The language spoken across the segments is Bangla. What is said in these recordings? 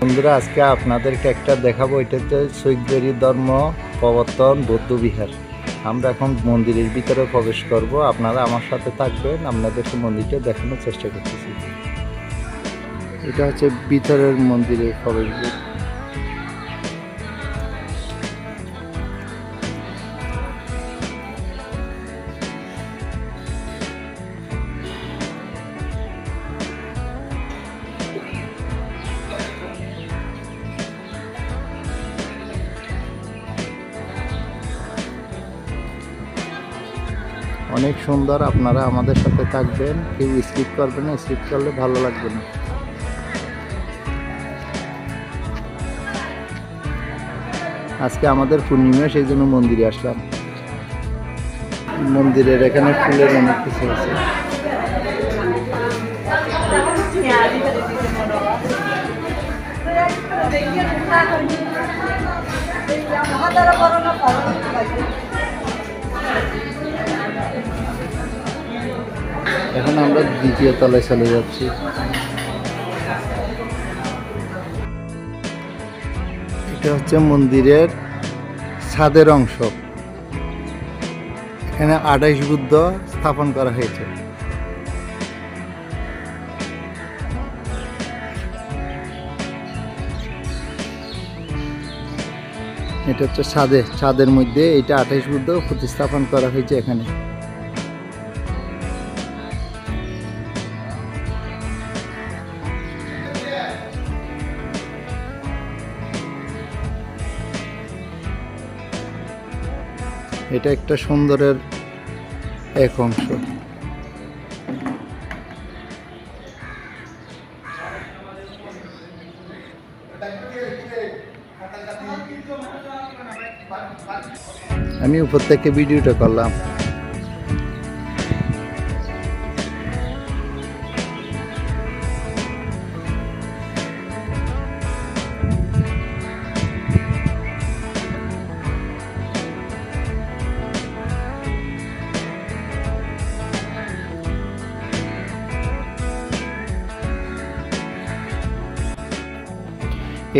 বন্ধুরা, আজকে আপনাদেরকে একটা দেখাবো। এটা হচ্ছে সৈকবেরি ধর্ম প্রবর্তন বৌদ্ধ বিহার। আমরা এখন মন্দিরের ভিতরে প্রবেশ করব। আপনারা আমার সাথে থাকবেন, আপনাদেরকে মন্দিরটা দেখানোর চেষ্টা করতেছি। এটা হচ্ছে ভিতরের মন্দিরের প্রবেশ। অনেক সুন্দর, আপনারা আমাদের সাথে থাকবেন, কেউ স্কিপ করবেন না, স্কিপ করলে ভালো লাগবে না। আজকে আমাদের পূর্ণিমা, সেই জন্য মন্দিরে আসলাম। মন্দিরের এখানে ফুলের অনেক কিছু আছে। এখন আমরা দ্বিতীয় তলায় চলে যাচ্ছি। এটা হচ্ছে মন্দিরের ছাদের অংশ। এখানে 28 বুদ্ধ স্থাপন করা হয়েছে। এটা হচ্ছে ছাদের মধ্যে এটা 28 বুদ্ধ প্রতিস্থাপন করা হয়েছে এখানে। এটা একটা সুন্দরের এক অংশ। আমি উপর থেকে ভিডিওটা করলাম।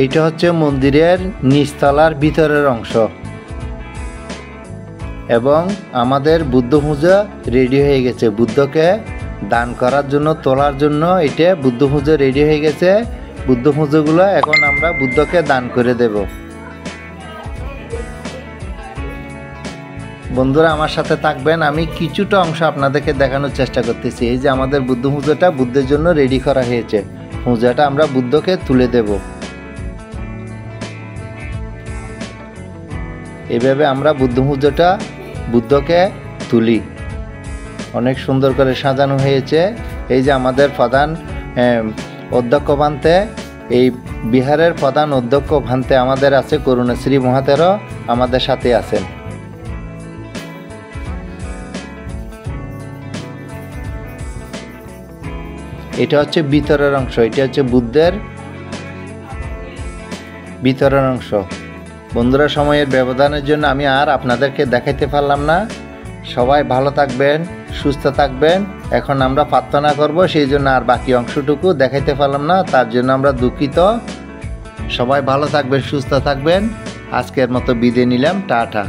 এইটা হচ্ছে মন্দিরের নিচতলার ভিতরের অংশ এবং আমাদের বুদ্ধ পূজা রেডি হয়ে গেছে। বুদ্ধকে দান করার জন্য, তোলার জন্য এটা বুদ্ধ পূজা রেডি হয়ে গেছে। বুদ্ধ পূজাগুলো এখন আমরা বুদ্ধকে দান করে দেব। বন্ধুরা আমার সাথে থাকবেন, আমি কিছুটা অংশ আপনাদেরকে দেখানোর চেষ্টা করতেছি। এই যে আমাদের বুদ্ধ পূজাটা বুদ্ধের জন্য রেডি করা হয়েছে। পূজাটা আমরা বুদ্ধকে তুলে দেব। এইভাবে আমরা বুদ্ধ পূজাটা বুদ্ধকে তুলি। অনেক সুন্দর করে সাজানো হয়েছে। এই যে আমাদের প্রধান অধ্যক্ষ ভান্তে, এই বিহারের প্রধান অধ্যক্ষ ভান্তে আমাদের আছে, করুণাশ্রী মহাতেরও আমাদের সাথে আছেন। এটা হচ্ছে ভিতরের অংশ। এটা হচ্ছে বুদ্ধের ভিতরের অংশ। বন্ধুরা, সময়ের ব্যবধানের জন্য আমি আর আপনাদেরকে দেখাইতে পারলাম না। সবাই ভালো থাকবেন, সুস্থ থাকবেন। এখন আমরা প্রার্থনা করব, সেই জন্য আর বাকি অংশটুকু দেখাইতে পারলাম না, তার জন্য আমরা দুঃখিত। সবাই ভালো থাকবেন, সুস্থ থাকবেন। আজকের মতো বিদায় নিলাম। টাটা।